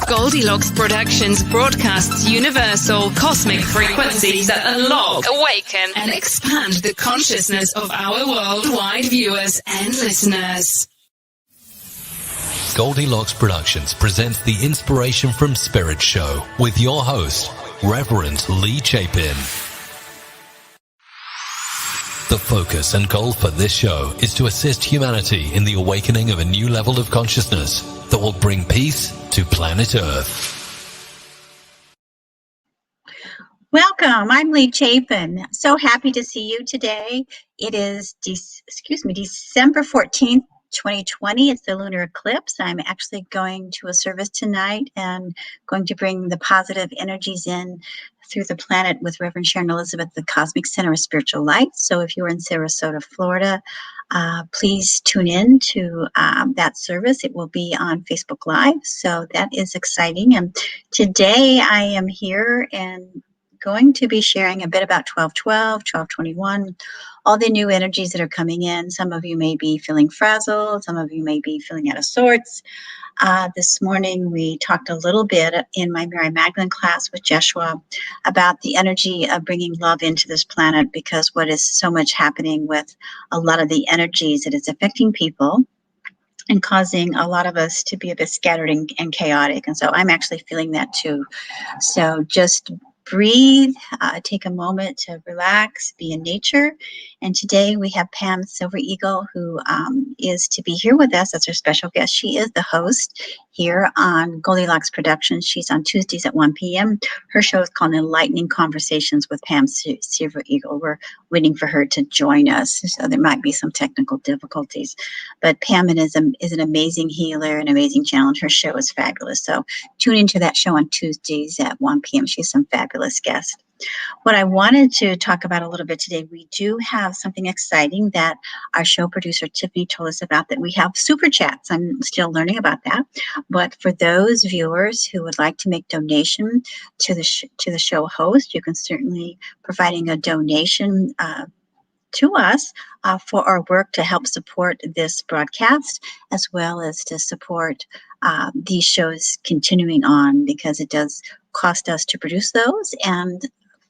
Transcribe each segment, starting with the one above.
Goldylocks Productions broadcasts universal cosmic frequencies that unlock, awaken, and expand the consciousness of our worldwide viewers and listeners. Goldylocks Productions presents the Inspiration from Spirit show with your host, Reverend Lea Chapin. The focus and goal for this show is to assist humanity in the awakening of a new level of consciousness that will bring peace to planet Earth. Welcome. I'm Lea Chapin. So happy to see you today. It is December 14th, 2020. It's the lunar eclipse. I'm actually going to a service tonight and going to bring the positive energies in through the planet with Reverend Sharon Elizabeth, the Cosmic Center of Spiritual Light. So if you're in Sarasota, Florida, please tune in to that service. It will be on Facebook Live. So that is exciting. And today I am here and going to be sharing a bit about 1212, 1221, all the new energies that are coming in. Some of you may be feeling frazzled. Some of you may be feeling out of sorts. This morning, we talked a little bit in my Mary Magdalene class with Jeshua about the energy of bringing love into this planet, because what is so much happening with a lot of the energies that is affecting people and causing a lot of us to be a bit scattered and chaotic. And so I'm actually feeling that too. So just breathe, take a moment to relax, be in nature. And today we have Pam Silver Eagle, who is to be here with us as our special guest. She is the host here on Goldylocks Productions. She's on Tuesdays at 1 p.m. Her show is called Enlightening Conversations with Pam Silver Eagle. We're waiting for her to join us, so there might be some technical difficulties. But Pam is an amazing healer, an amazing challenge. Her show is fabulous. So tune into that show on Tuesdays at 1 p.m. She's some fabulous guests. What I wanted to talk about a little bit today, we do have something exciting that our show producer Tiffany told us about, that we have super chats. I'm still learning about that. But for those viewers who would like to make donation to the show host, you can certainly providing a donation to us for our work to help support this broadcast, as well as to support these shows continuing on, because it does cost us to produce those. And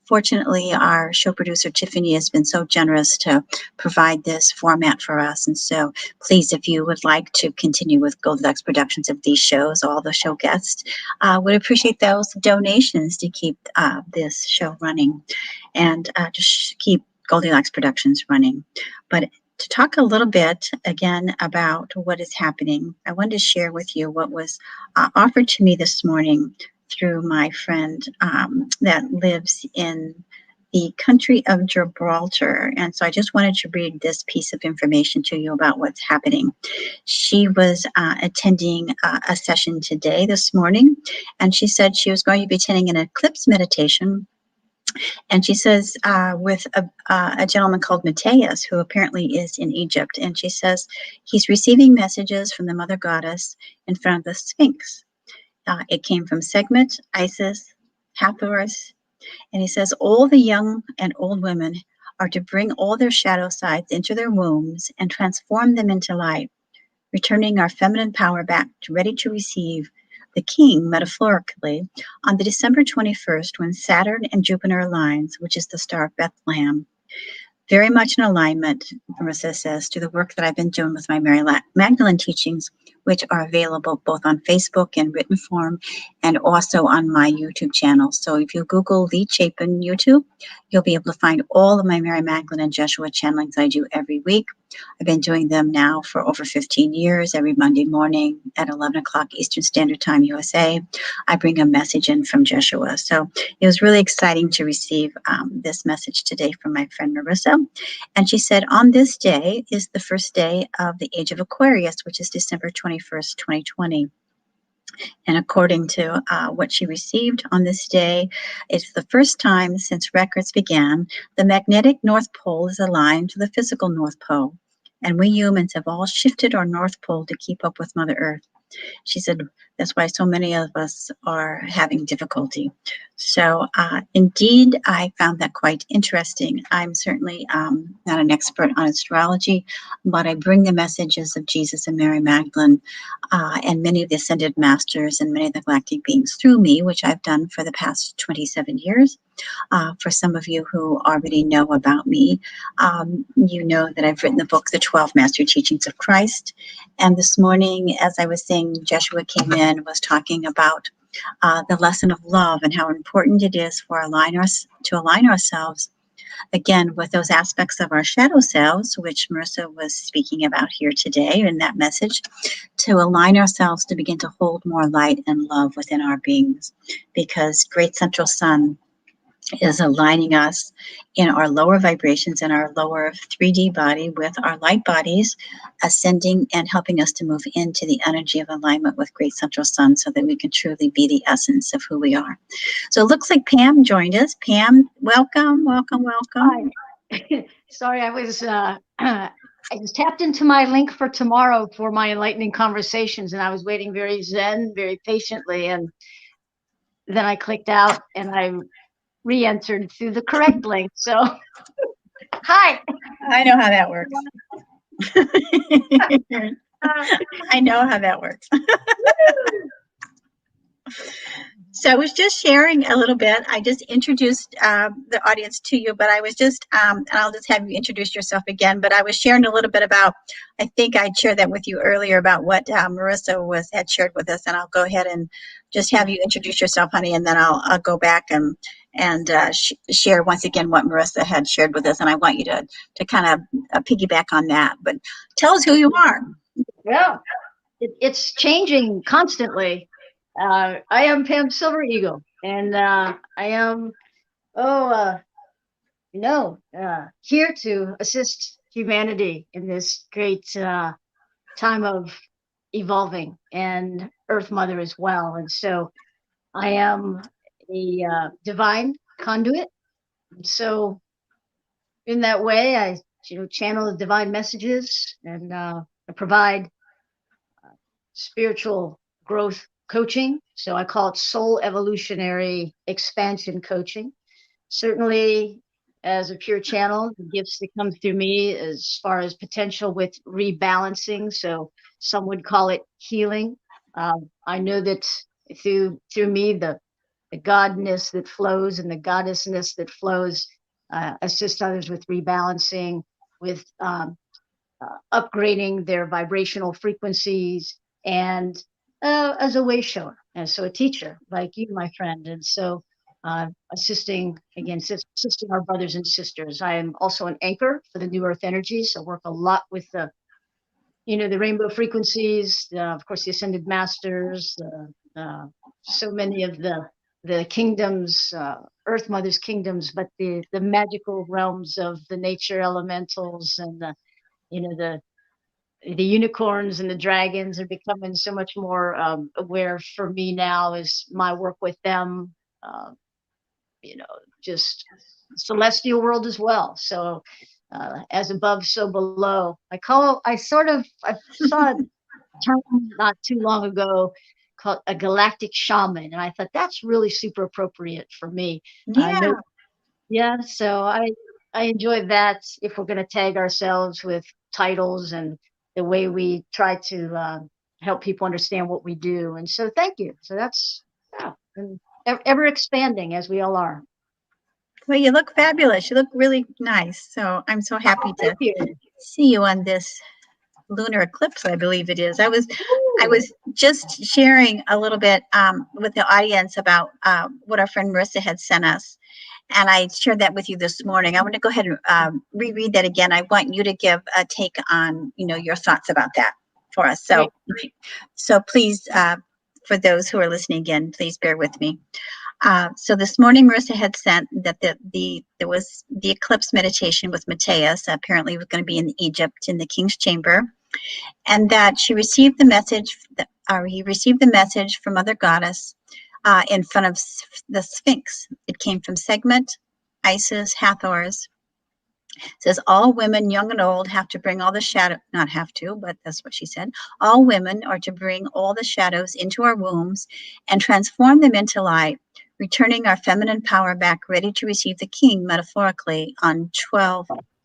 fortunately, our show producer, Tiffany, has been so generous to provide this format for us. And so please, if you would like to continue with Goldylocks Productions of these shows, all the show guests, would appreciate those donations to keep this show running and just keep Goldylocks Productions running. But to talk a little bit again about what is happening, I wanted to share with you what was offered to me this morning through my friend that lives in the country of Gibraltar. And so I just wanted to read this piece of information to you about what's happening. She was attending a session today, this morning, and she said she was going to be attending an eclipse meditation. And she says with a gentleman called Mateus, who apparently is in Egypt. And she says he's receiving messages from the Mother Goddess in front of the Sphinx. It came from Sekhmet, Isis, Hathorus. And he says all the young and old women are to bring all their shadow sides into their wombs and transform them into light, returning our feminine power back ready to receive the king, metaphorically, on the December 21st, when Saturn and Jupiter aligns, which is the star of Bethlehem. Very much in alignment, Marissa says, to the work that I've been doing with my Mary Magdalene teachings, which are available both on Facebook in written form and also on my YouTube channel. So if you Google Lea Chapin YouTube, you'll be able to find all of my Mary Magdalene and Jeshua channelings I do every week. I've been doing them now for over 15 years, every Monday morning at 11 o'clock Eastern Standard Time, USA. I bring a message in from Jeshua. So it was really exciting to receive this message today from my friend Marissa. And she said, on this day is the first day of the age of Aquarius, which is December 21st, 2020. And according to what she received on this day, it's the first time since records began, the magnetic North Pole is aligned to the physical North Pole. And we humans have all shifted our North Pole to keep up with Mother Earth. She said, that's why so many of us are having difficulty. So indeed, I found that quite interesting. I'm certainly not an expert on astrology, but I bring the messages of Jesus and Mary Magdalene and many of the Ascended Masters and many of the galactic beings through me, which I've done for the past 27 years. For some of you who already know about me, you know that I've written the book, The 12 Master Teachings of Christ. And this morning, as I was saying, Joshua came in, was talking about the lesson of love and how important it is for to align ourselves, again, with those aspects of our shadow selves, which Marissa was speaking about here today in that message, to align ourselves to begin to hold more light and love within our beings. Because Great Central Sun is aligning us in our lower vibrations in our lower 3D body with our light bodies, ascending and helping us to move into the energy of alignment with Great Central Sun so that we can truly be the essence of who we are. So it looks like Pam joined us. Pam, welcome, welcome, welcome. Hi. Sorry, I was tapped into my link for tomorrow for my enlightening conversations, and I was waiting very zen, very patiently, and then I clicked out and I re-entered through the correct link. So, hi. I know how that works. I know how that works. So I was just sharing a little bit. I just introduced the audience to you, but I was just, and I'll just have you introduce yourself again, but I was sharing a little bit about, I think I shared that with you earlier about what Marissa had shared with us, and I'll go ahead and just have you introduce yourself, honey, and then I'll go back and share once again what Marissa had shared with us, and I want you to kind of piggyback on that. But tell us who you are. Well, it's changing constantly. I am Pam Silver Eagle, and I am, here to assist humanity in this great time of evolving, and Earth Mother as well. And so I am a divine conduit. So in that way, I channel the divine messages, and I provide spiritual growth coaching. So I call it soul evolutionary expansion coaching. Certainly, as a pure channel, the gifts that come through me as far as potential with rebalancing. So some would call it healing. I know that through me, the godness that flows and the goddessness that flows assist others with rebalancing, with upgrading their vibrational frequencies, and as a way shower, and so a teacher like you, my friend. And so assisting our brothers and sisters. I am also an anchor for the New Earth energies. I work a lot with the rainbow frequencies, of course, the Ascended Masters, so many of the kingdoms, Earth Mother's kingdoms, but the magical realms of the nature elementals, and the unicorns and the dragons are becoming so much more aware for me now as my work with them, just celestial world as well. So as above, so below. I saw a term not too long ago called a galactic shaman, and I thought that's really super appropriate for me. Yeah. So I enjoy that, if we're going to tag ourselves with titles and the way we try to help people understand what we do. And so thank you. So that's and ever expanding, as we all are. Well, you look fabulous. You look really nice. So I'm so happy to see you on this lunar eclipse, I believe it is. I was just sharing a little bit with the audience about what our friend Marissa had sent us, and I shared that with you this morning. I want to go ahead and reread that again. I want you to give a take on your thoughts about that for us. So please, for those who are listening again, please bear with me. So this morning, Marissa had sent that there was the eclipse meditation with Matthias. Apparently, was going to be in Egypt in the King's Chamber, and that she received the message. He received the message from Mother Goddess in front of the Sphinx. It came from Segment, Isis, Hathor's, It says all women, young and old, have to bring all the shadow, not have to, but that's what she said. All women are to bring all the shadows into our wombs and transform them into light, returning our feminine power back ready to receive the king, metaphorically, on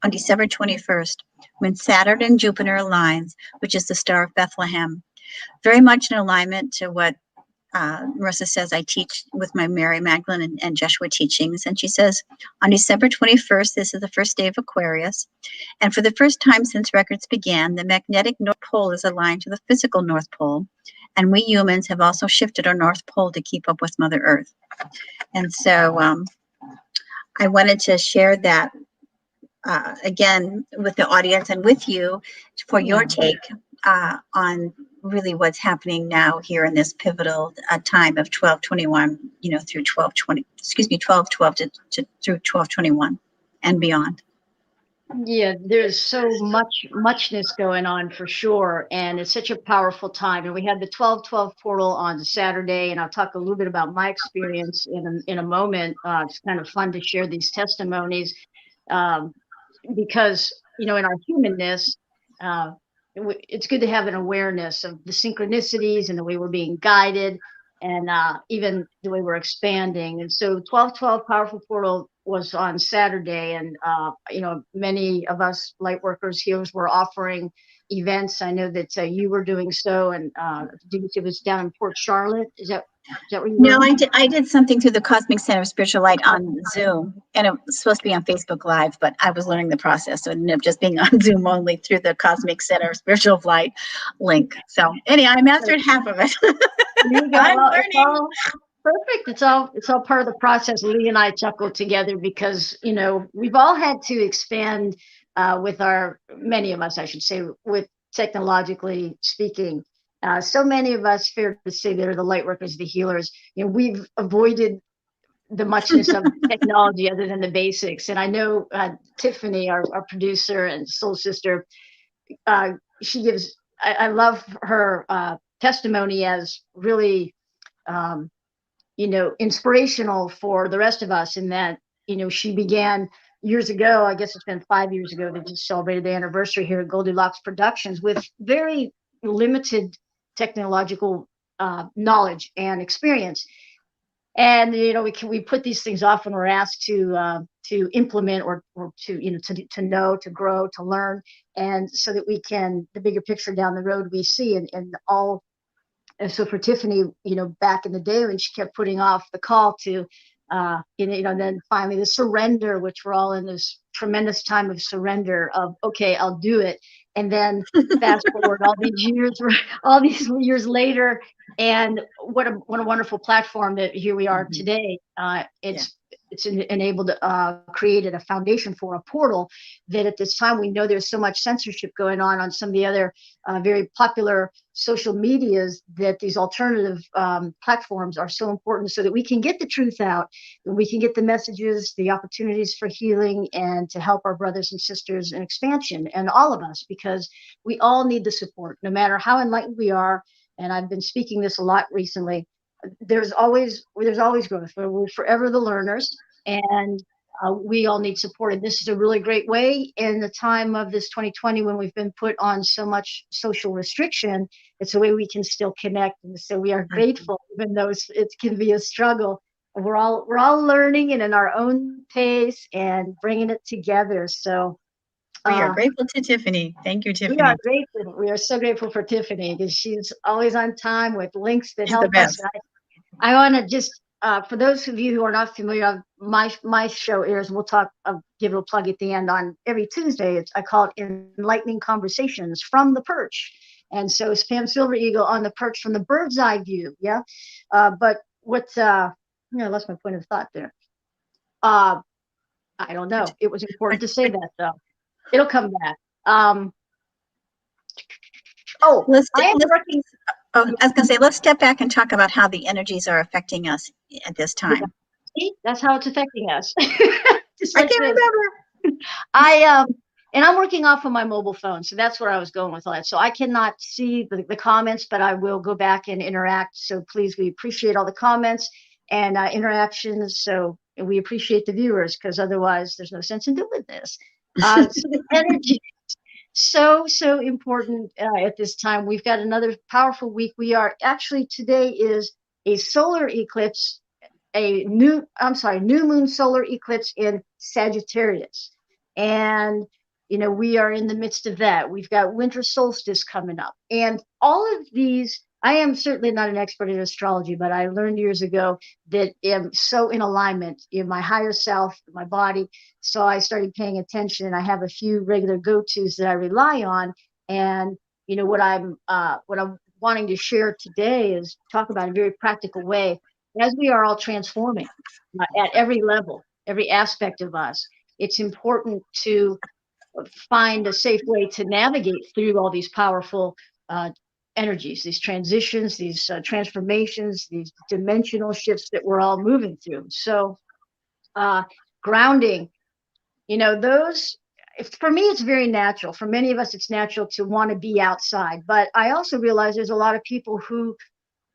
December 21st, when Saturn and Jupiter aligns, which is the Star of Bethlehem. Very much in alignment to what Marissa says I teach with my Mary Magdalene and Joshua teachings. And she says, on December 21st, this is the first day of Aquarius. And for the first time since records began, the magnetic North Pole is aligned to the physical North Pole. And we humans have also shifted our North Pole to keep up with Mother Earth. And so I wanted to share that again with the audience and with you for your take on really what's happening now here in this pivotal time of 12/21, through 12/12 through 12/21 and beyond. Yeah, there's so muchness going on for sure, and it's such a powerful time. And we had the 12/12 portal on Saturday, and I'll talk a little bit about my experience in a moment. It's kind of fun to share these testimonies because in our humanness, it's good to have an awareness of the synchronicities and the way we're being guided, and even the way we're expanding. And so 12/12 powerful portal was on Saturday, and many of us light workers here were offering events. I know that you were doing so, and it was down in Port Charlotte. Is that where you were? No, I did something through the Cosmic Center of Spiritual Light on Zoom, and it was supposed to be on Facebook Live, but I was learning the process, so it ended up just being on Zoom only through the Cosmic Center of Spiritual Light link. So anyhow, I mastered half of it. I'm learning. Perfect. It's all part of the process. Lea and I chuckled together because we've all had to expand with many of us, I should say, with technologically speaking. So many of us, fair to say, they're the light workers, the healers. We've avoided the muchness of technology other than the basics. And I know Tiffany, our producer and soul sister, she gives. I love her testimony as really. Inspirational for the rest of us in that, she began years ago. I guess it's been 5 years ago. They just celebrated the anniversary here at Goldylocks Productions with very limited technological knowledge and experience. And, we put these things off when we're asked to implement or to know, to grow, to learn. And so that we can, the bigger picture down the road we see and all. And so for Tiffany, back in the day when she kept putting off the call to, then finally the surrender, which we're all in this tremendous time of surrender of, okay, I'll do it. And then fast forward all these years later, and what a wonderful platform that here we are today. It's enabled, created a foundation for a portal that at this time we know there's so much censorship going on some of the other very popular social medias, that these alternative platforms are so important so that we can get the truth out, and we can get the messages, the opportunities for healing, and to help our brothers and sisters in expansion, and all of us, because we all need the support, no matter how enlightened we are. And I've been speaking this a lot recently. There's always growth. We're forever the learners, and we all need support. And this is a really great way in the time of this 2020 when we've been put on so much social restriction. It's a way we can still connect, and so we are grateful, even though it can be a struggle. And we're all learning and in our own pace and bringing it together. So. We are grateful to Tiffany. Thank you, Tiffany. We are grateful. We are so grateful for Tiffany because she's always on time with links that help us. I want to just, for those of you who are not familiar, my show airs, and we'll talk, I'll give it a plug at the end, on every Tuesday. I call it Enlightening Conversations from the Perch. And so it's Pam Silver Eagle on the perch from the bird's eye view. Yeah. But I lost my point of thought there. I don't know. It was important to say that though. It'll come back. I was going to say, let's step back and talk about how the energies are affecting us at this time. See, that's how it's affecting us. I can't remember. And I'm working off of my mobile phone, so that's where I was going with all that. So I cannot see the comments, but I will go back and interact. So please, we appreciate all the comments and interactions. So we appreciate the viewers, because otherwise there's no sense in doing this. So the energy so important at this time. We've got another powerful week. We are actually, today is a solar eclipse, new moon solar eclipse in Sagittarius. And, we are in the midst of that. We've got winter solstice coming up. And all of these, I am certainly not an expert in astrology, but I learned years ago that I'm so in alignment in my higher self, my body. So I started paying attention, and I have a few regular go-tos that I rely on. And, what I'm wanting to share today is talk about a very practical way. As we are all transforming at every level, every aspect of us, it's important to find a safe way to navigate through all these powerful energies, these transitions, these transformations, these dimensional shifts that we're all moving through. So grounding, those, for me, it's very natural. For many of us, it's natural to want to be outside. But I also realize there's a lot of people who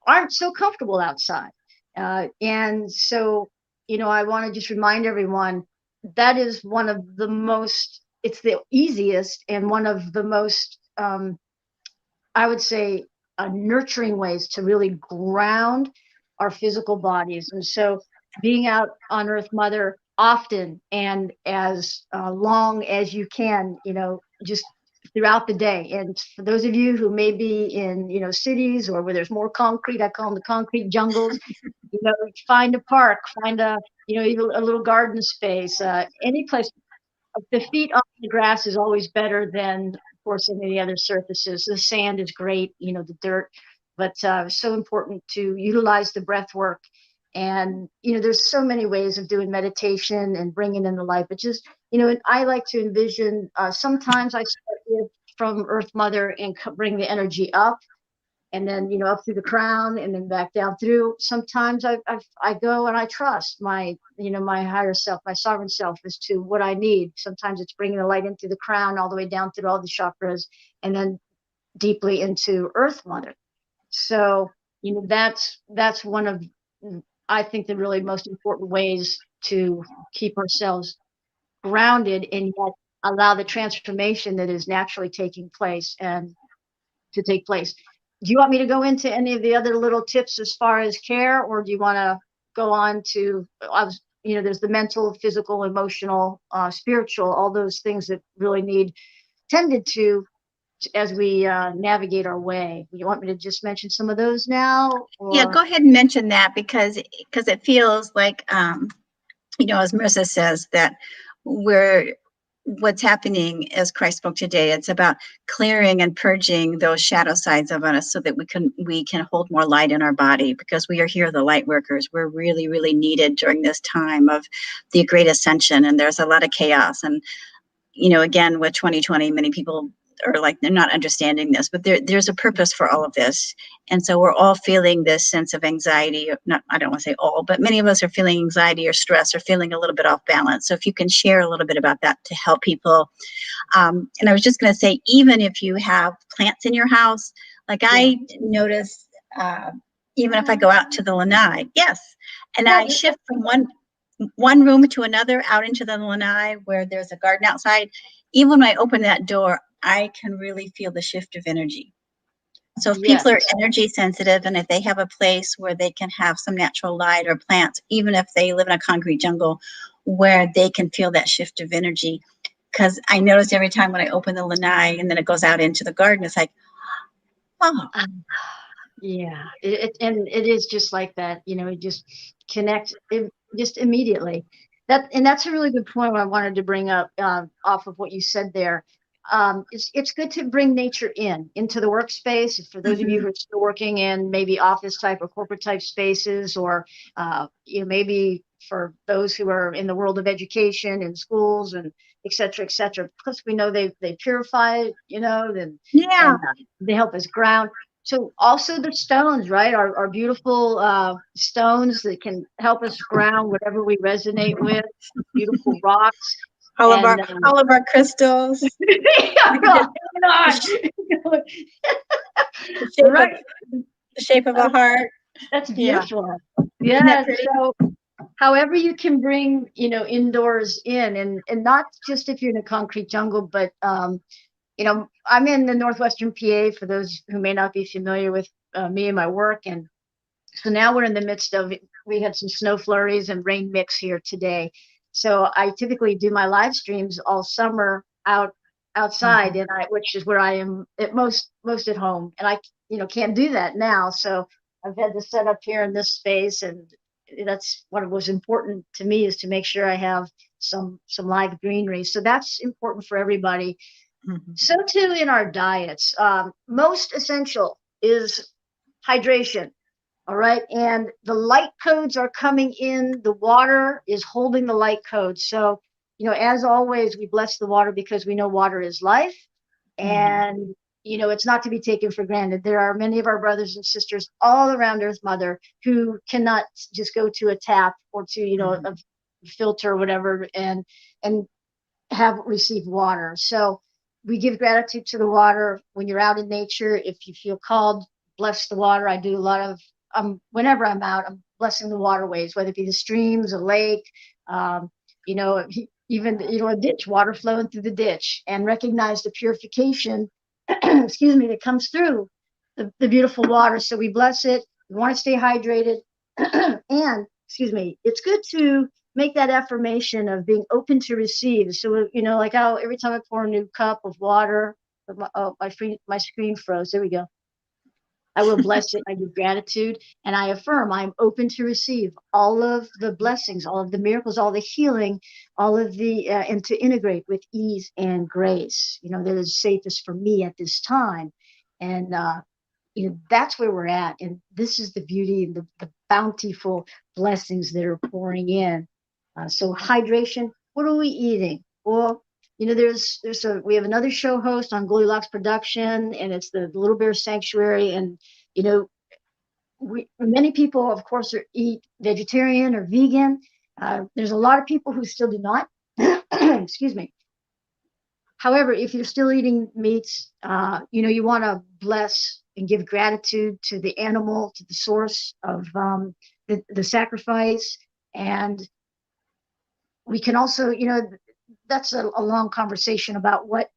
aren't so comfortable outside. And so, I want to just remind everyone that is one of the most, it's the easiest and one of the most, I would say, nurturing ways to really ground our physical bodies. And so being out on Earth Mother often and as long as you can, just throughout the day. And for those of you who may be in, cities or where there's more concrete, I call them the concrete jungles, find a park, find even a little garden space, any place. The feet on the grass is always better than, of course, any of the other surfaces. The sand is great, the dirt, but so important to utilize the breath work. And, there's so many ways of doing meditation and bringing in the light, but just, and I like to envision, sometimes I start with from Earth Mother and bring the energy up, and then, up through the crown and then back down through. Sometimes I go and I trust my, my higher self, my sovereign self as to what I need. Sometimes it's bringing the light in through the crown, all the way down through all the chakras, and then deeply into Earth Mother. So, that's one of, I think, the really most important ways to keep ourselves grounded and yet allow the transformation that is naturally taking place and to take place. Do you want me to go into any of the other little tips as far as care, or do you want to go on to, there's the mental, physical, emotional, spiritual, all those things that really need tended to as we navigate our way. You want me to just mention some of those now? Or? Yeah, go ahead and mention that because it feels like, as Marissa says, that what's happening as Christ spoke today, it's about clearing and purging those shadow sides of us so that we can hold more light in our body, because we are here, the light workers. We're really, really needed during this time of the great ascension, and there's a lot of chaos. And, again, with 2020, many people are like, they're not understanding this, but there's a purpose for all of this. And so we're all feeling this sense of anxiety. I don't want to say all, but many of us are feeling anxiety or stress or feeling a little bit off balance. So if you can share a little bit about that to help people. And I was just going to say, even if you have plants in your house, like I notice, even if I go out to the lanai, and I shift from one room to another out into the lanai where there's a garden outside, even when I open that door, I can really feel the shift of energy. So if people are energy sensitive, and if they have a place where they can have some natural light or plants, even if they live in a concrete jungle, where they can feel that shift of energy. Because I notice every time when I open the lanai and then it goes out into the garden, it's like, oh. Yeah, it is just like that. It just connects just immediately. That's a really good point I wanted to bring up off of what you said there. It's good to bring nature into the workspace. For those of you who are still working in maybe office type or corporate type spaces, or maybe for those who are in the world of education and schools and et cetera, because we know they purify, and they help us ground. So also the stones, right, are beautiful stones that can help us ground whatever we resonate with. Beautiful rocks. All of our crystals. The shape of a heart. That's beautiful. Yeah. So however you can bring, indoors in, and not just if you're in a concrete jungle, but, I'm in the Northwestern PA for those who may not be familiar with me and my work. And so now we're in the midst of, we had some snow flurries and rain mix here today. So I typically do my live streams all summer outside, and which is where I am at most at home. And I, can't do that now. So I've had to set up here in this space, and that's what was important to me, is to make sure I have some live greenery. So that's important for everybody. So too in our diets. Most essential is hydration. All right. And the light codes are coming in. The water is holding the light codes. So, as always, we bless the water because we know water is life. And, it's not to be taken for granted. There are many of our brothers and sisters all around Earth Mother who cannot just go to a tap or to, a filter or whatever and have received water. So we give gratitude to the water when you're out in nature. If you feel called, bless the water. I do a lot of, whenever I'm out, I'm blessing the waterways, whether it be the streams, a lake, even, a ditch, water flowing through the ditch, and recognize the purification, that comes through the beautiful water. So we bless it. We want to stay hydrated. And, it's good to make that affirmation of being open to receive. So, like how every time I pour a new cup of water, my screen froze. There we go. I will bless it. I give gratitude, and I affirm I'm open to receive all of the blessings, all of the miracles, all the healing, all of the, and to integrate with ease and grace, that is safest for me at this time. And, that's where we're at. And this is the beauty and the bountiful blessings that are pouring in. So hydration, what are we eating? Well, we have another show host on Goldylocks Production, and it's the Little Bear Sanctuary. And, many people, of course, eat vegetarian or vegan. There's a lot of people who still do not. Excuse me. However, if you're still eating meats, you want to bless and give gratitude to the animal, to the source of the sacrifice. And we can also, that's a long conversation about what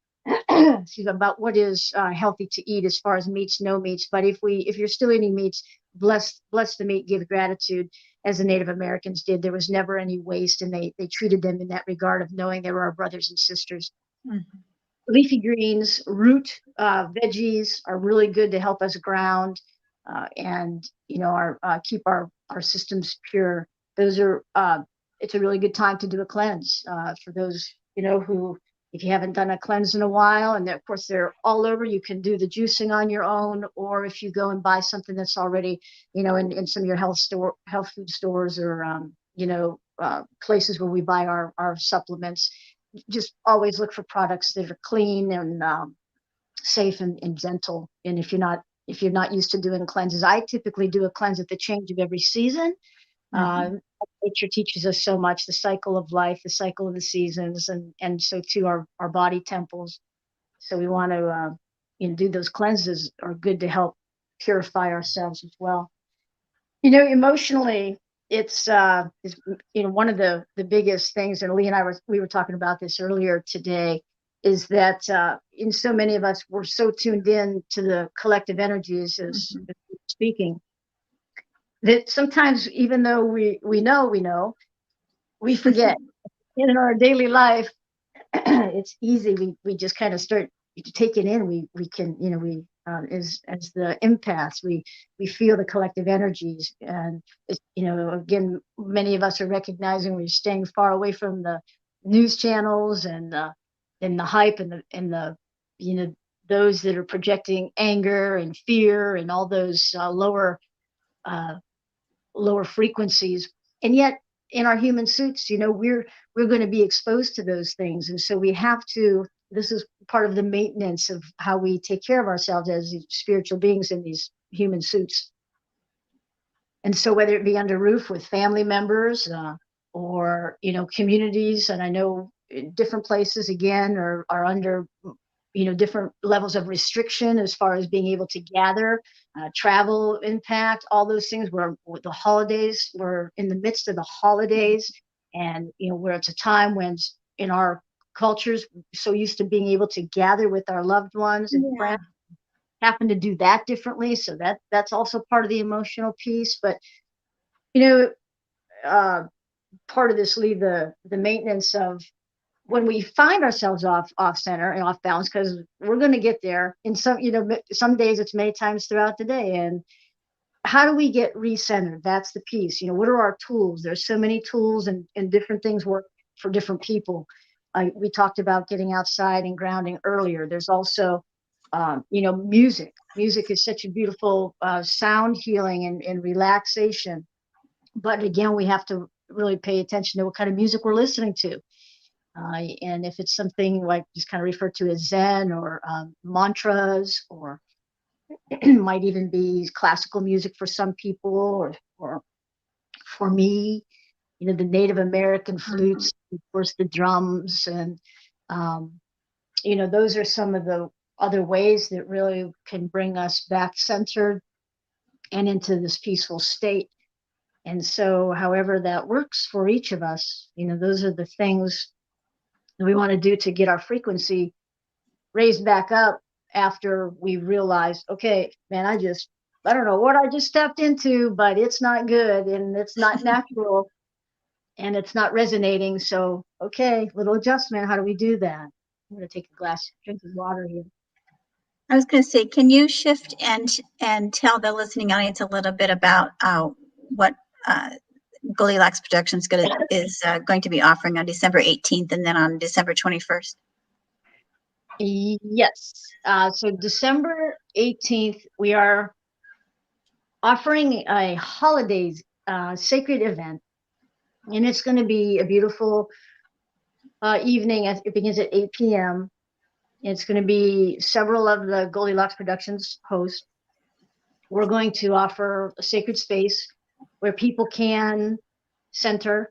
about what is healthy to eat as far as meats, no meats. But if you're still eating meats, bless the meat, give gratitude, as the Native Americans did. There was never any waste, and they treated them in that regard of knowing they were our brothers and sisters. Leafy greens, root veggies are really good to help us ground and keep our systems pure. Those are it's a really good time to do a cleanse for those who, if you haven't done a cleanse in a while, and of course they're all over. You can do the juicing on your own, or if you go and buy something that's already in some of your health food stores or places where we buy our supplements. Just always look for products that are clean and safe and gentle. And if you're not used to doing cleanses, I typically do a cleanse at the change of every season. Nature teaches us so much, the cycle of life, the cycle of the seasons, and so too our body temples. So we want to do those cleanses are good to help purify ourselves as well. Emotionally, it's one of the biggest things, and Lea and we were talking about this earlier today, is that in so many of us, we're so tuned in to the collective energies as speaking, that sometimes, even though we know, we forget. And in our daily life, it's easy. We just kind of start to take it in. We can, as the empaths, we feel the collective energies. And, again, many of us are recognizing we're staying far away from the news channels and the hype and the those that are projecting anger and fear and all those lower frequencies. And yet in our human suits, we're going to be exposed to those things. And so we have to, this is part of the maintenance of how we take care of ourselves as spiritual beings in these human suits. And so whether it be under roof with family members or, communities, and I know different places again are under, different levels of restriction as far as being able to gather, travel impact, all those things. With the holidays, we're in the midst of the holidays, and where it's a time when in our cultures so used to being able to gather with our loved ones and friends, happen to do that differently. So that's also part of the emotional piece. But part of this, Lea, the maintenance of when we find ourselves off center and off balance, because we're going to get there in some days, it's many times throughout the day. And how do we get recentered? That's the piece. What are our tools? There's so many tools, and different things work for different people. We talked about getting outside and grounding earlier. There's also music. Music is such a beautiful sound healing and relaxation. But again, we have to really pay attention to what kind of music we're listening to. And if it's something like just kind of referred to as Zen or mantras, or might even be classical music for some people, or for me, the Native American flutes, of course, the drums, and those are some of the other ways that really can bring us back centered and into this peaceful state. And so, however that works for each of us, those are the things that we want to do to get our frequency raised back up after we realize, okay, man, I don't know what I just stepped into, but it's not good, and it's not natural, and it's not resonating. So, okay, little adjustment. How do we do that? I'm going to take a drink of water here. I was going to say, can you shift and tell the listening audience a little bit about what Goldylocks Productions is going to be offering on December 18th and then on December 21st? Yes. So December 18th, we are offering a holidays sacred event, and it's going to be a beautiful evening. It begins at 8 p.m. It's going to be several of the Goldylocks Productions hosts. We're going to offer a sacred space where people can center,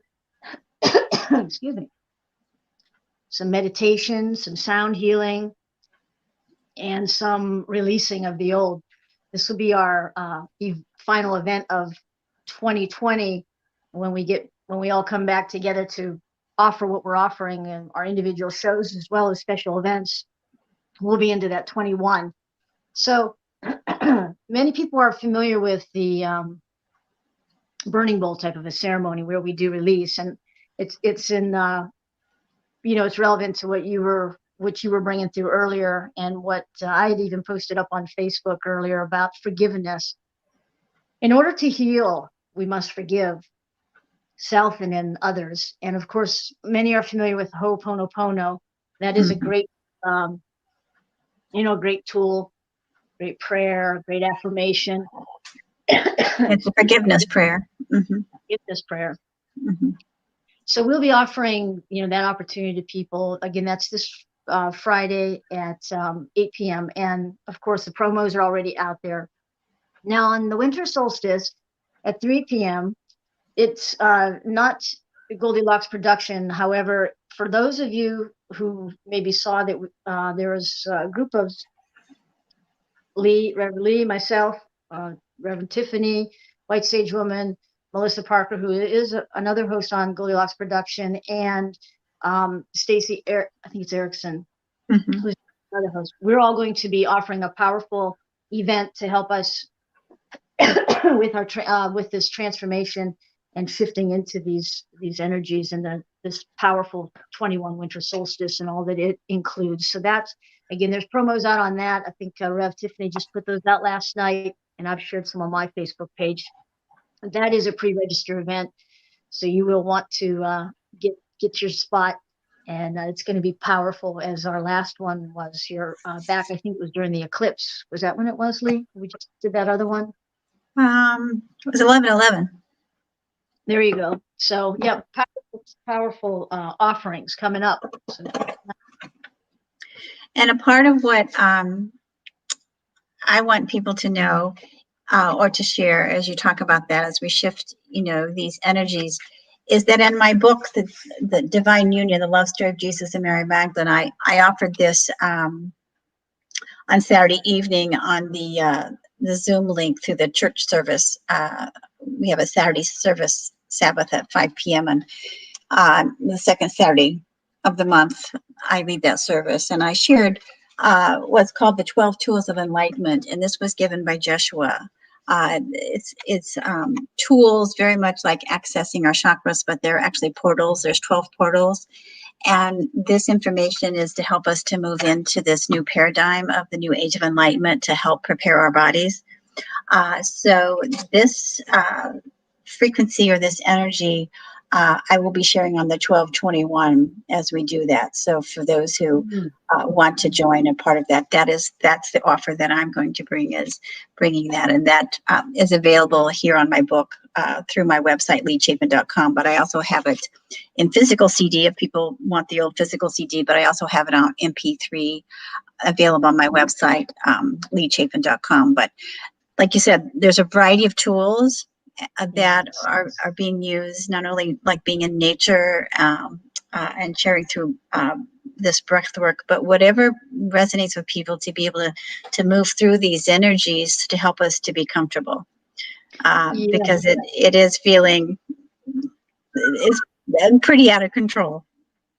excuse me, some meditation, some sound healing, and some releasing of the old. This will be our final event of 2020 when we all come back together to offer what we're offering in our individual shows as well as special events. We'll be into that 21. So many people are familiar with the burning bowl type of a ceremony where we do release, and it's in it's relevant to what you were bringing through earlier, and what I had even posted up on Facebook earlier about forgiveness. In order to heal, we must forgive self and then others. And of course, many are familiar with Ho'oponopono. That is a great great tool, great prayer, great affirmation. It's a forgiveness prayer. Forgiveness prayer. So we'll be offering, that opportunity to people. Again, that's this Friday at 8 p.m. And of course, the promos are already out there. Now, on the winter solstice at 3 p.m., it's not Goldylocks production. However, for those of you who maybe saw that there was a group of Reverend Lea, myself, Reverend Tiffany, White Sage Woman, Melissa Parker, who is another host on Goldylocks production, and Stacy, I think it's Erickson, who's another host. We're all going to be offering a powerful event to help us with our with this transformation and shifting into these energies and this powerful 21 winter solstice and all that it includes. So that's, again, there's promos out on that. I think Rev Tiffany just put those out last night, and I've shared some on my Facebook page. That is a pre-register event, so you will want to get your spot, and it's going to be powerful, as our last one was here back. I think it was during the eclipse. Was that when it was, Lea? We just did that other one. It was 11/11. There you go. So yeah, powerful offerings coming up. So, and a part of what I want people to know or to share as you talk about that, as we shift, these energies, is that in my book, the Divine Union, the Love Story of Jesus and Mary Magdalene, I offered this on Saturday evening on the Zoom link through the church service. We have a Saturday service, Sabbath at 5 p.m. and the second Saturday of the month, I lead that service. And I shared what's called the 12 Tools of Enlightenment, and this was given by Joshua. It's tools very much like accessing our chakras, but they're actually portals. There's 12 portals. And this information is to help us to move into this new paradigm of the new age of enlightenment to help prepare our bodies. So this frequency or this energy, I will be sharing on the 12/21 as we do that. So for those who want to join a part of that, that's the offer that I'm going to bring, is bringing that. And that is available here on my book through my website, LeaChapin.com. But I also have it in physical CD if people want the old physical CD, but I also have it on MP3 available on my website, LeaChapin.com. But like you said, there's a variety of tools that are being used, not only like being in nature and sharing through this breath work, but whatever resonates with people to be able to move through these energies to help us to be comfortable. Because it is feeling, it's pretty out of control.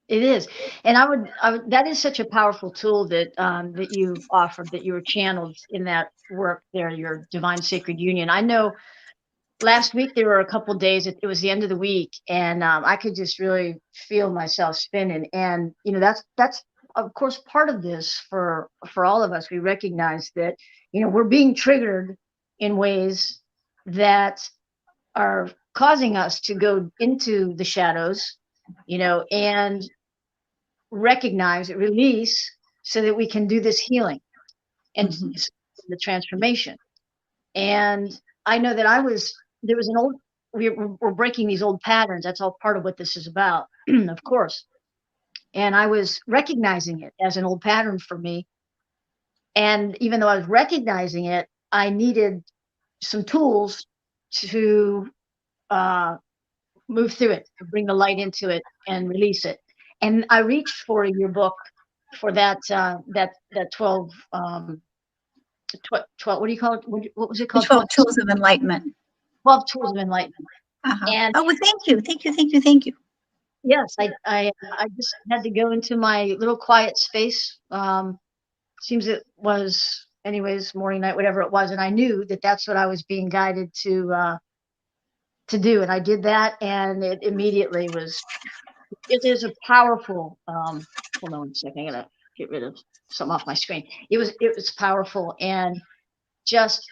It is. And I would that is such a powerful tool that that you offered, that you were channeled in that work there, your divine sacred union. I know last week there were a couple of days, it was the end of the week, and I could just really feel myself spinning. And that's of course part of this for all of us. We recognize that we're being triggered in ways that are causing us to go into the shadows, and recognize, release, so that we can do this healing and the transformation. And I know that there was an old, we're breaking these old patterns. That's all part of what this is about, of course. And I was recognizing it as an old pattern for me. And even though I was recognizing it, I needed some tools to move through it, to bring the light into it and release it. And I reached for your book for that 12, 12, what do you call it? What was it called? 12 Tools of Enlightenment. 12 Tools of Enlightenment. And well, thank you. Yes, I just had to go into my little quiet space. Seems it was, anyways, morning, night, whatever it was, and I knew that that's what I was being guided to do, and I did that, and it immediately was. It is a powerful. Hold on one second. I gotta get rid of some off my screen. It was powerful and just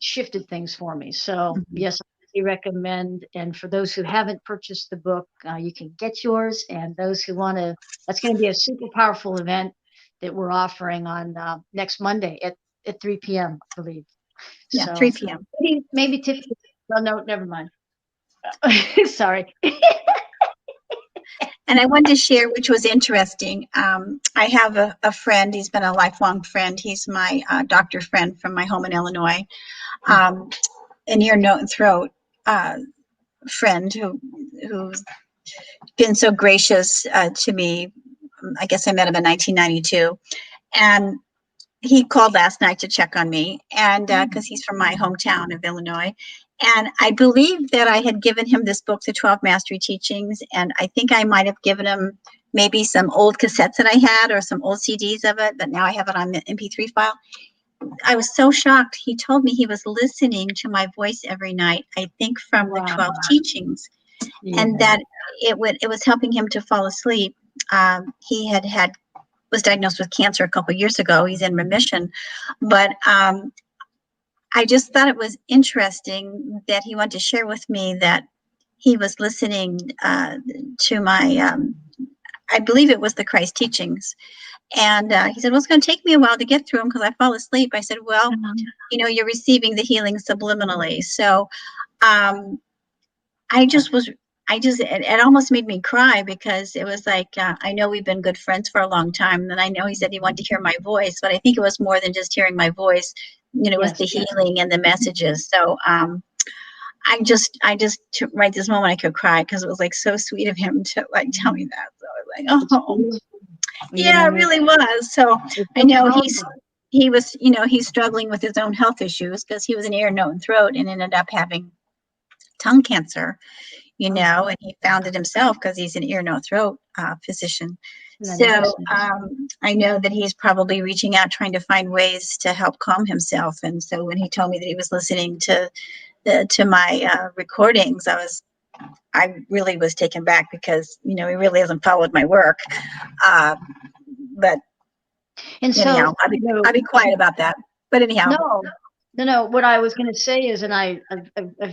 shifted things for me. So yes, I recommend. And for those who haven't purchased the book, you can get yours. And those who want to, that's going to be a super powerful event that we're offering on next Monday at 3 p.m. I believe. Yeah, so 3 p.m. Maybe Tiffany. No, never mind. Sorry. And I wanted to share, which was interesting. I have a friend. He's been a lifelong friend. He's my doctor friend from my home in Illinois. An ear, nose, and throat friend who's been so gracious to me. I guess I met him in 1992. And he called last night to check on me, and because he's from my hometown of Illinois. And I believe that I had given him this book, The 12 Mastery Teachings, and I think I might have given him maybe some old cassettes that I had or some old CDs of it, but now I have it on the MP3 file. I was so shocked. He told me he was listening to my voice every night, I think from the 12 teachings, and that it was helping him to fall asleep. He was diagnosed with cancer a couple of years ago. He's in remission, but I just thought it was interesting that he wanted to share with me that he was listening to my, I believe it was the Christ teachings. And he said, well, it's going to take me a while to get through them because I fall asleep. I said, well, you're receiving the healing subliminally. So it almost made me cry because it was like, I know we've been good friends for a long time. And I know he said he wanted to hear my voice, but I think it was more than just hearing my voice. It was the healing and the messages. So I just right this moment I could cry because it was like so sweet of him to like tell me that. So I was like, oh, yeah, it really was. So I know he was, he's struggling with his own health issues because he was an ear, nose, and throat and ended up having tongue cancer, and he found it himself because he's an ear, nose, throat physician. So I know that he's probably reaching out, trying to find ways to help calm himself. And so when he told me that he was listening to my recordings, I really was taken back because, he really hasn't followed my work. But anyhow, I'll be quiet about that. But anyhow. No. What I was going to say is, and I've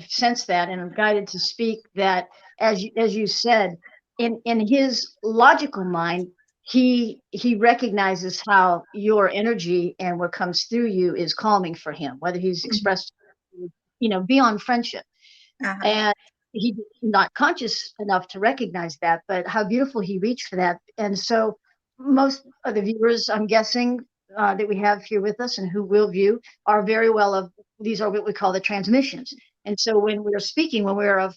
sensed that, and I'm guided to speak that, as you said, in his logical mind, he recognizes how your energy and what comes through you is calming for him, whether he's expressed, beyond friendship. And he's not conscious enough to recognize that, but how beautiful he reached for that. And so most of the viewers, I'm guessing, that we have here with us and who will view are very well of, these are what we call the transmissions. And so when we're speaking, when we're of,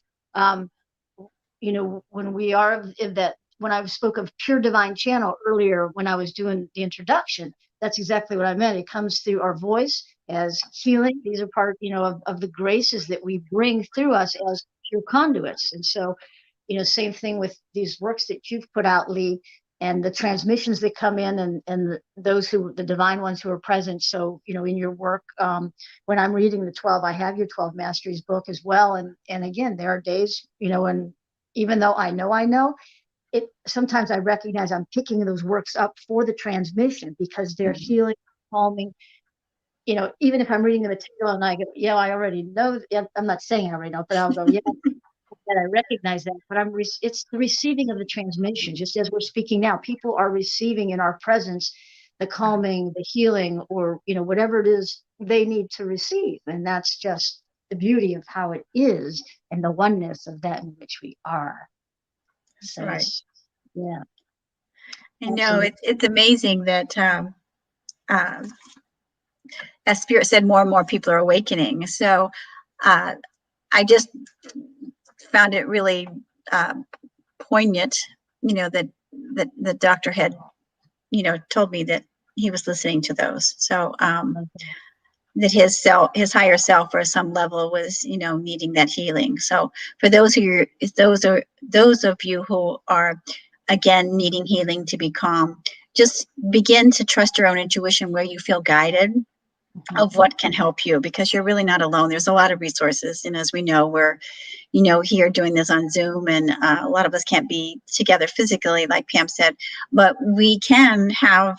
when we are of that, when I spoke of pure divine channel earlier, when I was doing the introduction, that's exactly what I meant. It comes through our voice as healing. These are part, of the graces that we bring through us as pure conduits. And so, same thing with these works that you've put out, Lea, and the transmissions that come in, and the divine ones who are present. So, in your work, when I'm reading the 12, I have your 12 Masteries book as well. And again, there are days, when even though I know, sometimes I recognize I'm picking those works up for the transmission because they're healing, calming. Even if I'm reading the material and I go, yeah, I already know. I'm not saying I already know, but I'll go, yeah. That I recognize that, but it's the receiving of the transmission. Just as we're speaking now, people are receiving in our presence the calming, the healing, or whatever it is they need to receive, and that's just the beauty of how it is and the oneness of that in which we are. So, right. Yeah. I know it's amazing that as Spirit said, more and more people are awakening. So I just found it really poignant, that the doctor had, told me that he was listening to those. So that his higher self, or some level, was, needing that healing. So for those of you who are again needing healing to be calm, just begin to trust your own intuition where you feel guided of what can help you, because you're really not alone. There's a lot of resources, and as we know, we're here doing this on Zoom, and a lot of us can't be together physically, like Pam said, but we can have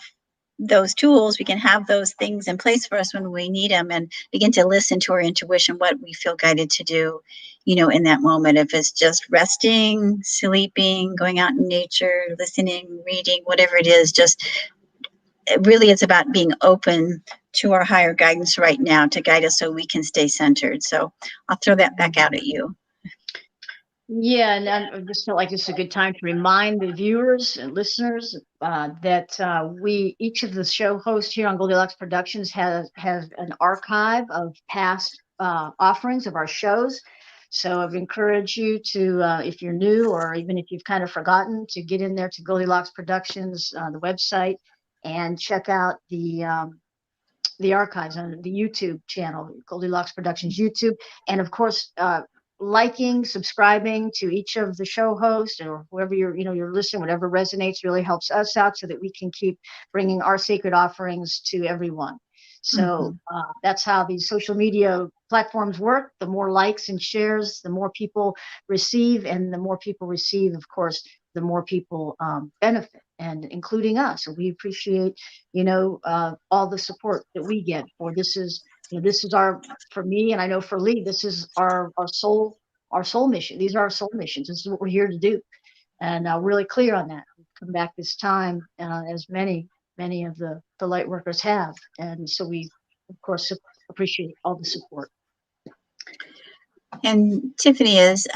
those tools, we can have those things in place for us when we need them, and begin to listen to our intuition, what we feel guided to do, in that moment. If it's just resting, sleeping, going out in nature, listening, reading, whatever it is, it's about being open to our higher guidance right now to guide us so we can stay centered. So I'll throw that back out at you. Yeah, and I just felt like it's a good time to remind the viewers and listeners that each of the show hosts here on Goldylocks Productions has an archive of past offerings of our shows. So I've encouraged you to, if you're new or even if you've kind of forgotten, to get in there to Goldylocks Productions, the website, and check out the archives on the YouTube channel, Goldylocks Productions YouTube, and of course, liking, subscribing to each of the show hosts or whoever you're listening, whatever resonates really helps us out so that we can keep bringing our sacred offerings to everyone. So that's how these social media platforms work. The more likes and shares, the more people receive, and the more people receive, of course, the more people benefit, and including us. So we appreciate, all the support that we get for this is for me, and I know for Lea, this is our soul mission. These are our soul missions. This is what we're here to do. And really clear on that. We've come back this time, as many of the light workers have. And so we, of course, appreciate all the support. And Tiffany is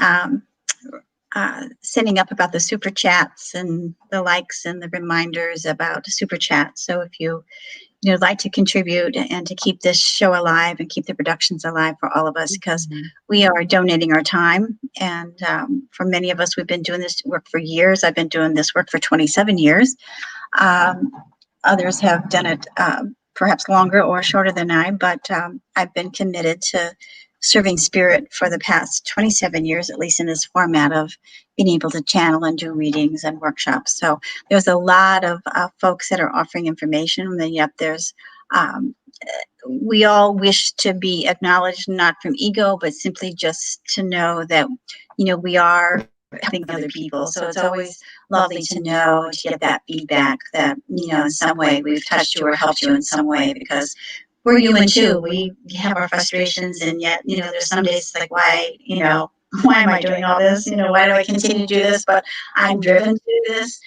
sending up about the super chats and the likes and the reminders about super chats. So if you like to contribute and to keep this show alive and keep the productions alive for all of us, because we are donating our time. And for many of us, we've been doing this work for years. I've been doing this work for 27 years. Others have done it perhaps longer or shorter than I, but I've been committed to serving spirit for the past 27 years, at least in this format of being able to channel and do readings and workshops. So there's a lot of folks that are offering information, and then yet there's we all wish to be acknowledged, not from ego, but simply just to know that, we are helping other people. So it's always lovely to know, to get that feedback that, in some way we've touched you or helped you in some way, because we're human too. We have our frustrations, and yet, there's some days like, why am I doing all this? Why do I continue to do this? But I'm driven to do this.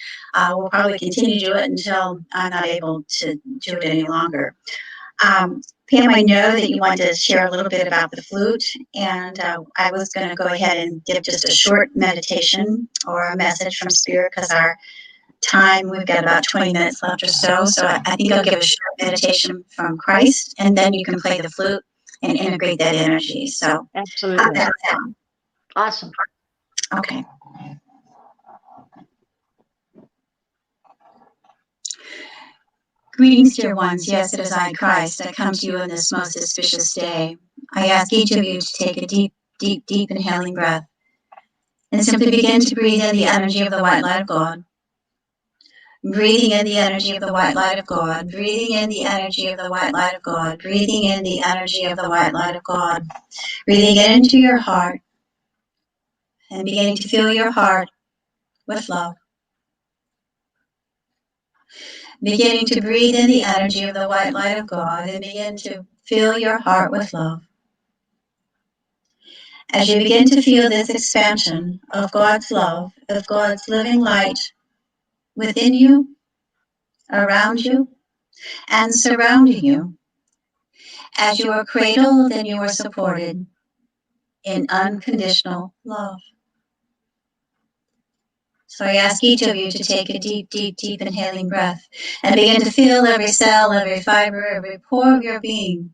We'll probably continue to do it until I'm not able to do it any longer. Pam, I know that you want to share a little bit about the flute, and I was going to go ahead and give just a short meditation or a message from Spirit, because our time, we've got about 20 minutes left or so. So I think I'll give a short meditation from Christ, and then you can play the flute and integrate that energy. So absolutely. how's that sound? Awesome. Okay. Greetings, dear ones. Yes, it is I, Christ. I come to you in this most auspicious day. I ask each of you to take a deep, deep, deep inhaling breath and simply begin to breathe in the energy of the white light of God. Breathing in the energy of the white light of God. Breathing in the energy of the white light of God. Breathing in the energy of the white light of God. Breathing it into your heart and beginning to fill your heart with love. Beginning to breathe in the energy of the white light of God and begin to fill your heart with love. As you begin to feel this expansion of God's love, of God's living light within you, around you, and surrounding you, as you are cradled and you are supported in unconditional love. So I ask each of you to take a deep, deep, deep inhaling breath and begin to fill every cell, every fiber, every pore of your being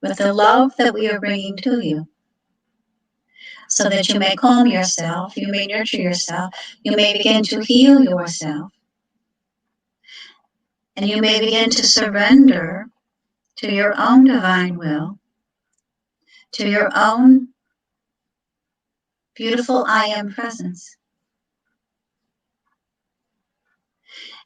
with the love that we are bringing to you, so that you may calm yourself, you may nurture yourself, you may begin to heal yourself, and you may begin to surrender to your own divine will, to your own beautiful I Am presence.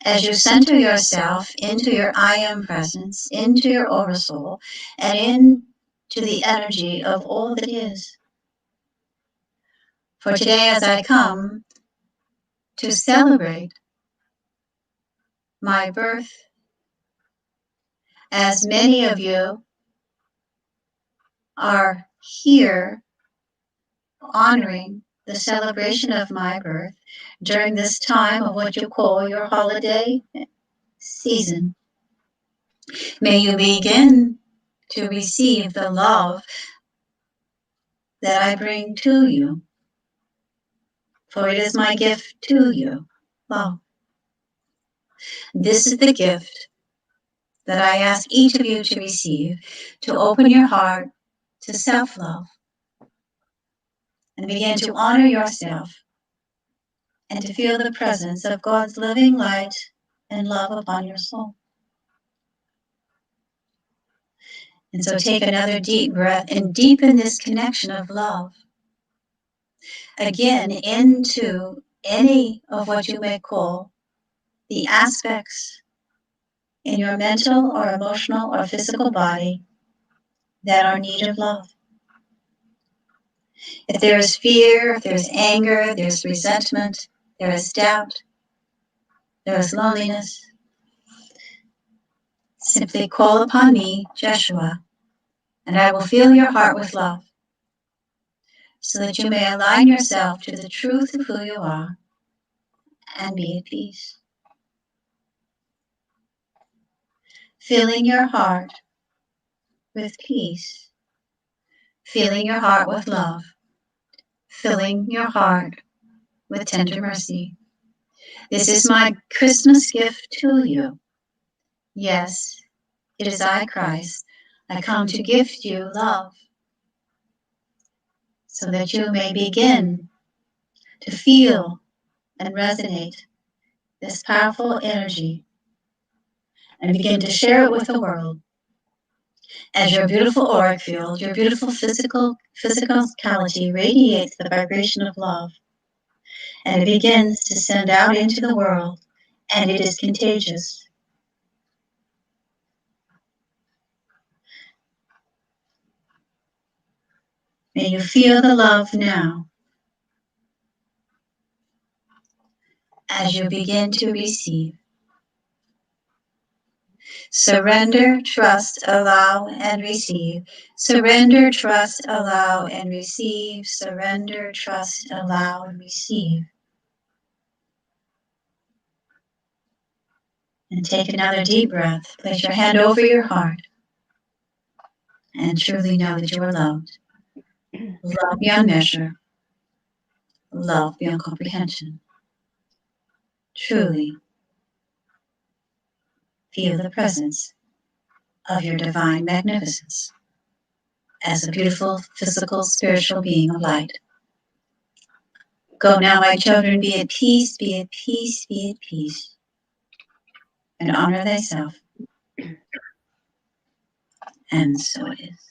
As you center yourself into your I Am presence, into your oversoul, and into the energy of all that is. For today, as I come to celebrate my birth, as many of you are here honoring the celebration of my birth during this time of what you call your holiday season, may you begin to receive the love that I bring to you, for it is my gift to you, love. This is the gift that I ask each of you to receive, to open your heart to self-love and begin to honor yourself and to feel the presence of God's living light and love upon your soul. And so take another deep breath and deepen this connection of love again into any of what you may call the aspects in your mental or emotional or physical body that are in need of love. If there is fear, if there's anger, there's resentment, there is doubt, there is loneliness, simply call upon me, Jeshua, and I will fill your heart with love, so that you may align yourself to the truth of who you are and be at peace. Filling your heart with peace, filling your heart with love, filling your heart with tender mercy. This is my Christmas gift to you. Yes, it is I, Christ. I come to gift you love, so that you may begin to feel and resonate this powerful energy and begin to share it with the world. As your beautiful auric field, your beautiful physicality radiates the vibration of love, and it begins to send out into the world, and it is contagious. May you feel the love now as you begin to receive. Surrender, trust, allow, and receive. Surrender, trust, allow, and receive. Surrender, trust, allow, and receive. And take another deep breath. Place your hand over your heart and truly know that you are loved. Love beyond measure. Love beyond comprehension. Truly feel the presence of your divine magnificence as a beautiful, physical, spiritual being of light. Go now, my children, be at peace, be at peace, be at peace, and honor thyself. And so it is.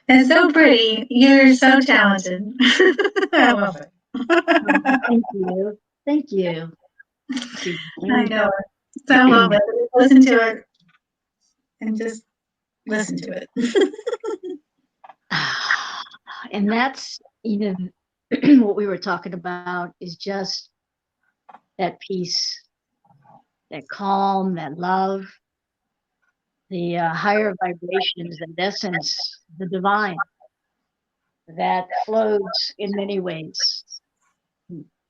It's so pretty. You're so talented. I love it. Thank you. Thank you. Thank you. I know it. So I love it. Listen to it and just listen to it. And that's even what we were talking about is just that peace, that calm, that love, the higher vibrations, that essence, the divine that flows in many ways.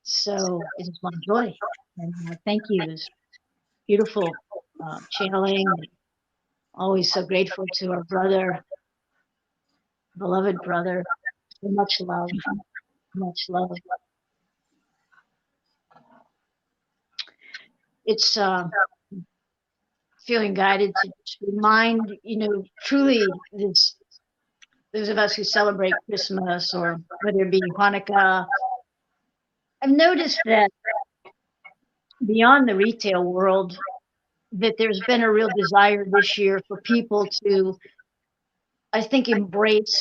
So it is my joy. And thank you. It's beautiful channeling. Always so grateful to our brother, beloved brother. So much love, much love. It's feeling guided to remind, truly those of us who celebrate Christmas or whether it be Hanukkah. I've noticed that beyond the retail world, that there's been a real desire this year for people to I think, embrace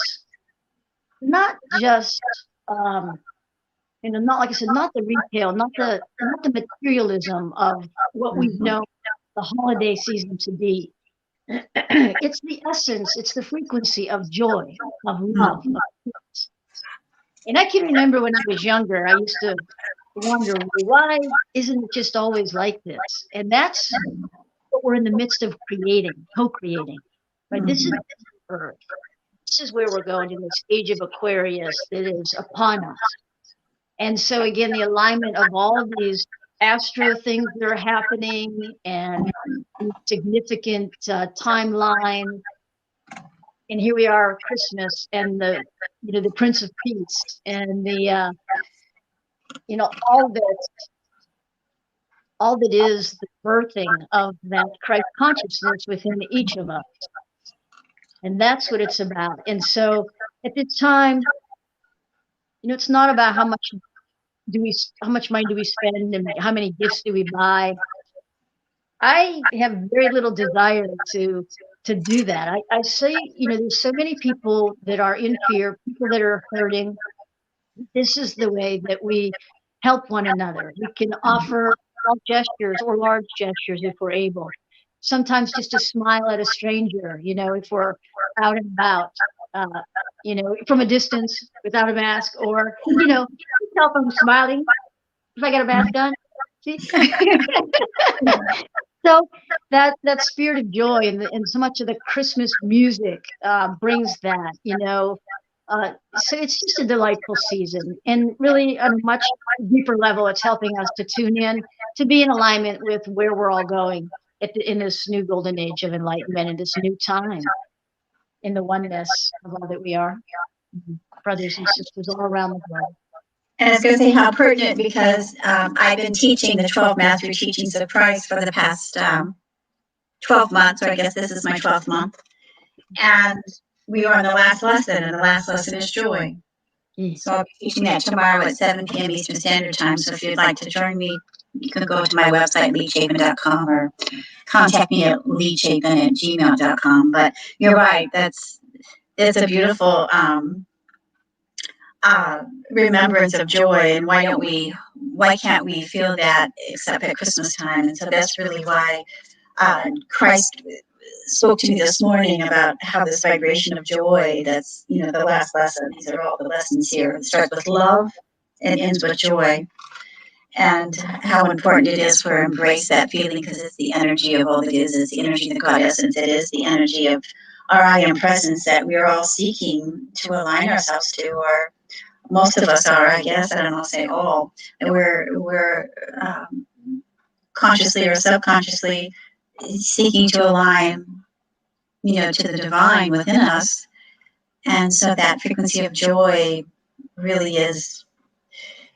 not just, not, like I said, not the retail, not the materialism of what we've known the holiday season to be. It's the essence, it's the frequency of joy, of love, of peace. And I can remember when I was younger, I used to wonder, why isn't it just always like this? And that's what we're in the midst of creating, co-creating. Right? This is Earth. This is where we're going in this age of Aquarius that is upon us. And so again, the alignment of all of these astro things that are happening and significant timeline. And here we are, Christmas, and the Prince of Peace, and the all that is the birthing of that Christ consciousness within each of us. And that's what it's about. And so at this time, it's not about how much money do we spend and how many gifts do we buy. I have very little desire to do that. I say, there's so many people that are in fear, people that are hurting. This is the way that we help one another. We can offer small gestures or large gestures if we're able. Sometimes just a smile at a stranger, if we're out and about, from a distance without a mask, or, tell if I'm smiling if I got a mask on. See? So that spirit of joy and so much of the Christmas music brings that, so it's just a delightful season. And really on a much deeper level, it's helping us to tune in, to be in alignment with where we're all going in this new golden age of enlightenment and this new time in the oneness of all that we are, brothers and sisters all around the globe. And I was going to say how pertinent, because I've been teaching the 12 Master Teachings of Christ for the past 12 months, or I guess this is my 12th month. And we are on the last lesson, and the last lesson is joy. So I'll be teaching that tomorrow at 7 p.m. Eastern Standard Time. So if you'd like to join me, you can go to my website, LeaChapin.com, or contact me at LeaChapin@gmail.com. But you're right, it's a beautiful remembrance of joy, and why can't we feel that except at Christmas time? And so that's really why Christ spoke to me this morning about how this vibration of joy, that's the last lesson. These are all the lessons here. It starts with love and ends with joy, and how important it is for embrace that feeling, because it's the energy of all that is. It's the energy of the God essence. It is the energy of our I am presence that we're all seeking to align ourselves to, or most of us are, I guess. I don't know, say all. And we're consciously or subconsciously seeking to align, to the divine within us. And so that frequency of joy really is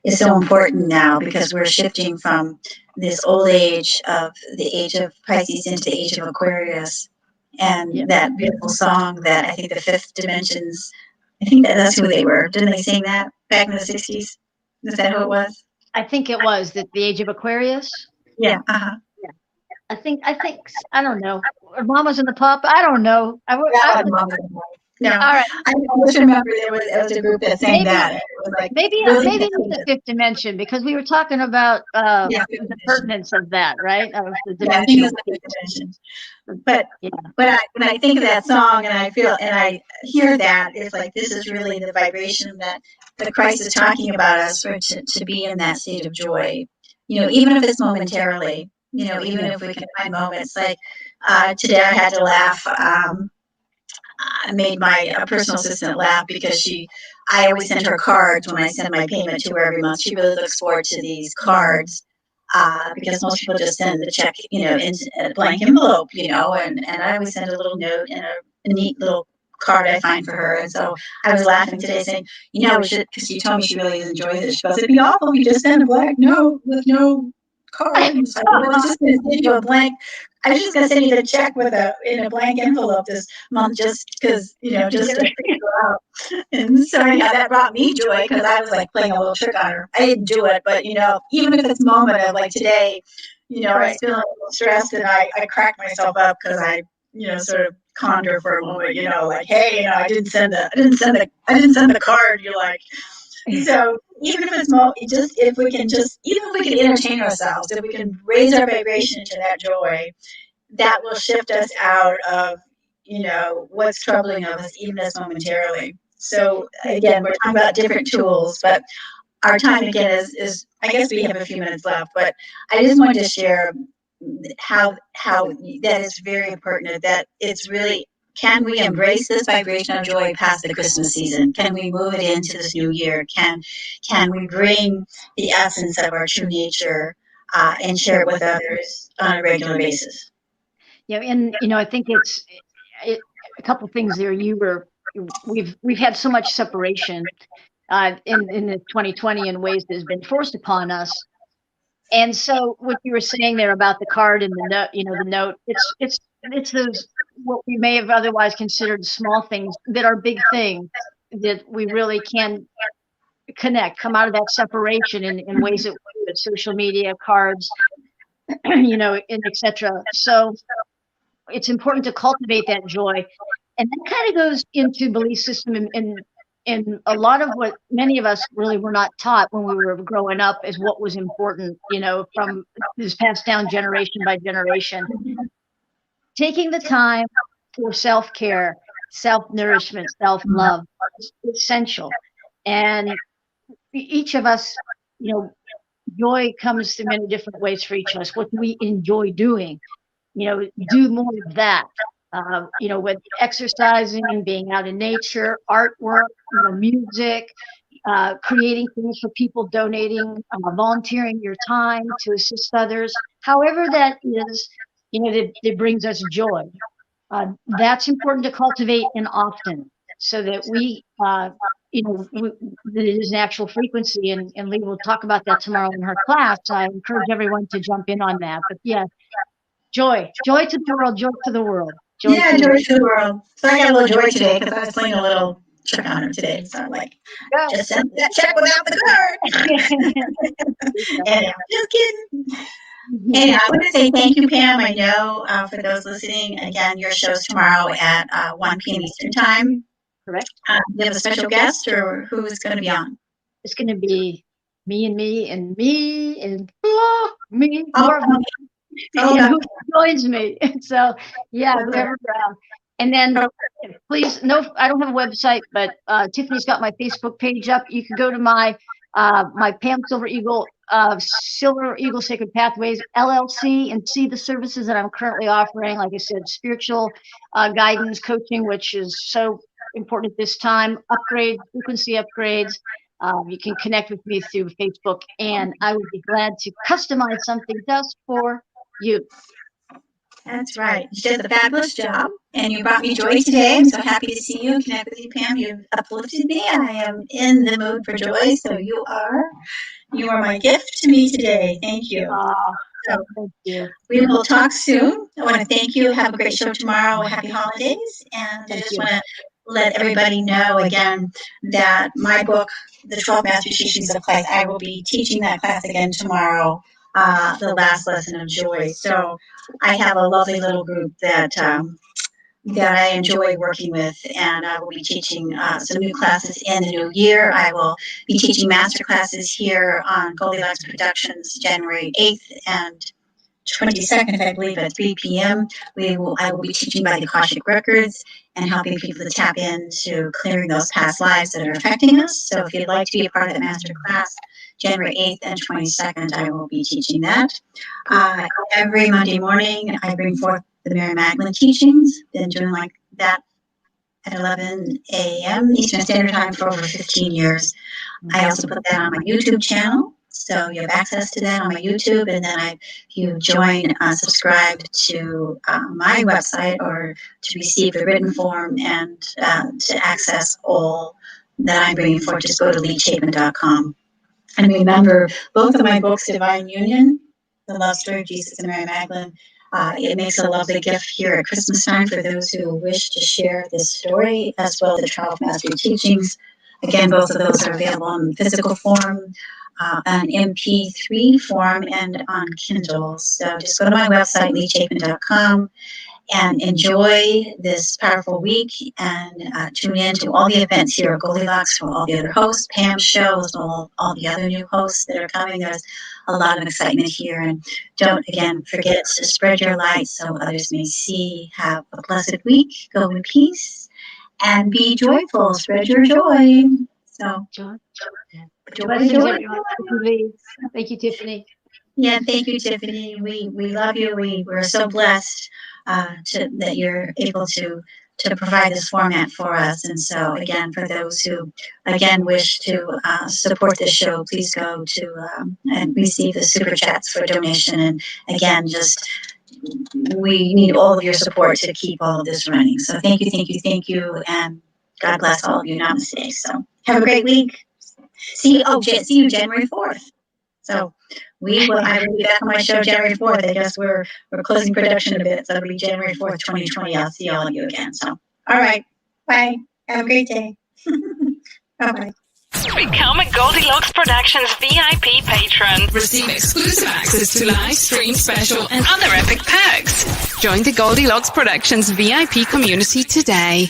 so important now, because we're shifting from this old age of the age of Pisces into the age of Aquarius. And that beautiful song that I think the Fifth Dimensions, I think that's who they were. Didn't they sing that back in the 60s? Is that who it was? I think it was the age of Aquarius. Yeah. Yeah. I think I don't know. Or Mamas and the Pop. I don't know. No. All right. I just remember there was a group that sang that. It was like maybe it's the Fifth Dimension, because we were talking about the pertinence of that, right? Of the dimension. Yeah, I think it was the Fifth Dimension. But when I think of that song and I hear that, it's like this is really the vibration that Christ is talking about us, for to be in that state of joy. Even if it's momentarily. Even if we can find moments like today, I had to laugh. I made my personal assistant laugh, because I always send her cards when I send my payment to her every month. She really looks forward to these cards, because most people just send the check, in a blank envelope, and I always send a little note and a neat little card I find for her. And so I was laughing today, saying, because she told me she really enjoys it. She goes, "It'd be awful if you just send a blank note with no card." So I was just going to send you a blank. I was just going to send you the check in a blank envelope this month, just because, just to figure it out. And so anyhow, that brought me joy, because I was like playing a little trick on her. I didn't do it, but even if it's a moment of like today, I was feeling a little stressed, and I cracked myself up, because I sort of conjure for a moment, like, hey, I didn't send the card. You're like, so even if it's if we can entertain ourselves, if we can raise our vibration to that joy, that will shift us out of, what's troubling us, even just momentarily. So again, we're talking about different tools, but our time again is I guess we have a few minutes left, but I just wanted to share how that is very important, that it's really, can we embrace this vibration of joy past the Christmas season? Can we move it into this new year? Can we bring the essence of our true nature and share it with others on a regular basis? Yeah, and I think it's a couple things there. We've had so much separation in the 2020 in ways that has been forced upon us. And so what you were saying there about the card and the note, the note, it's those what we may have otherwise considered small things that are big things that we really can come out of that separation in ways that we do, social media, cards, and etc. So it's important to cultivate that joy. And that kind of goes into belief system and a lot of what many of us really were not taught when we were growing up is what was important, from this passed down generation by generation. Taking the time for self-care, self-nourishment, self-love is essential. And each of us, joy comes through many different ways for each of us. What do we enjoy doing? Do more of that. With exercising, being out in nature, artwork, music, creating things for people, donating, volunteering your time to assist others, however that is, that brings us joy. That's important to cultivate and often, so that we, that it is an actual frequency. And Lea will talk about that tomorrow in her class. I encourage everyone to jump in on that. But yeah, joy to the world, joy to the world. Joy to the world. So I got a little joy today because I was playing a little trick on her today. So I'm like, just send that check without the card. And just kidding. And I want to say thank you, Pam. I know for those listening, again, your show's tomorrow at 1 p.m. Eastern Time. Correct. You have a special guest, or who is going to be on? It's going to be me and me. Who joins me. So yeah, whoever. And then please, I don't have a website, but Tiffany's got my Facebook page up. You can go to my Pam Silver Eagle, Silver Eagle Sacred Pathways LLC, and see the services that I'm currently offering. Like I said, spiritual guidance, coaching, which is so important at this time, upgrades, frequency upgrades. You can connect with me through Facebook, and I would be glad to customize something just for you. That's right. You did a fabulous job, and you brought me joy today. I'm so happy to see you, connect with you, Pam. You've uplifted me, and I am in the mood for joy. So you are my gift to me today. Thank you. So thank you. We will talk soon. I want to thank you. Have a great show tomorrow. Happy holidays, and I just want to let everybody know again that my book, The 12 Master Teachings of Christ, I will be teaching that class again tomorrow. The last lesson of joy. So I have a lovely little group that I enjoy working with, and I will be teaching some new classes in the new year. I will be teaching master classes here on Goldylocks Productions January 8th and 22nd, I believe, at 3 p.m. I will be teaching by the Akashic Records and helping people to tap into clearing those past lives that are affecting us. So if you'd like to be a part of that master class, January 8th and 22nd, I will be teaching that. Every Monday morning, I bring forth the Mary Magdalene teachings. Been doing like that at 11 a.m. Eastern Standard Time for over 15 years. I also put that on my YouTube channel. So you have access to that on my YouTube, and then you subscribe to my website or to receive the written form and to access all that I'm bringing forth. Just go to LeaChapin.com. And remember, both of my books, Divine Union, The Love Story of Jesus and Mary Magdalene, it makes a lovely gift here at Christmas time for those who wish to share this story, as well as the 12 Master Teachings. Again, both of those are available in physical form, an MP3 form, and on Kindle. So just go to my website, LeaChapin.com, and enjoy this powerful week, and tune in to all the events here at Goldylocks from all the other hosts, Pam's shows, all the other new hosts that are coming. There's a lot of excitement here, and don't, again, forget to spread your light so others may see. Have a blessed week. Go in peace and be joyful. Spread your joy. So, Joy. joy, joy. Thank you, Tiffany. Yeah, thank you, Tiffany. We love you. We're so blessed that you're able to provide this format for us. And so, again, for those who, again, wish to support this show, please go to and receive the super chats for donation. And again, just we need all of your support to keep all of this running. So thank you, and God bless all of you. Namaste. So have a great week. See you January 4th. So I will be back on my show January 4th. I guess we're closing production a bit, so it'll be January 4th, 2020. I'll see all of you again. So, all right. Bye. Have a great day. Bye-bye. Become a Goldylocks Productions VIP patron. Receive exclusive access to live stream special and other epic perks. Join the Goldylocks Productions VIP community today.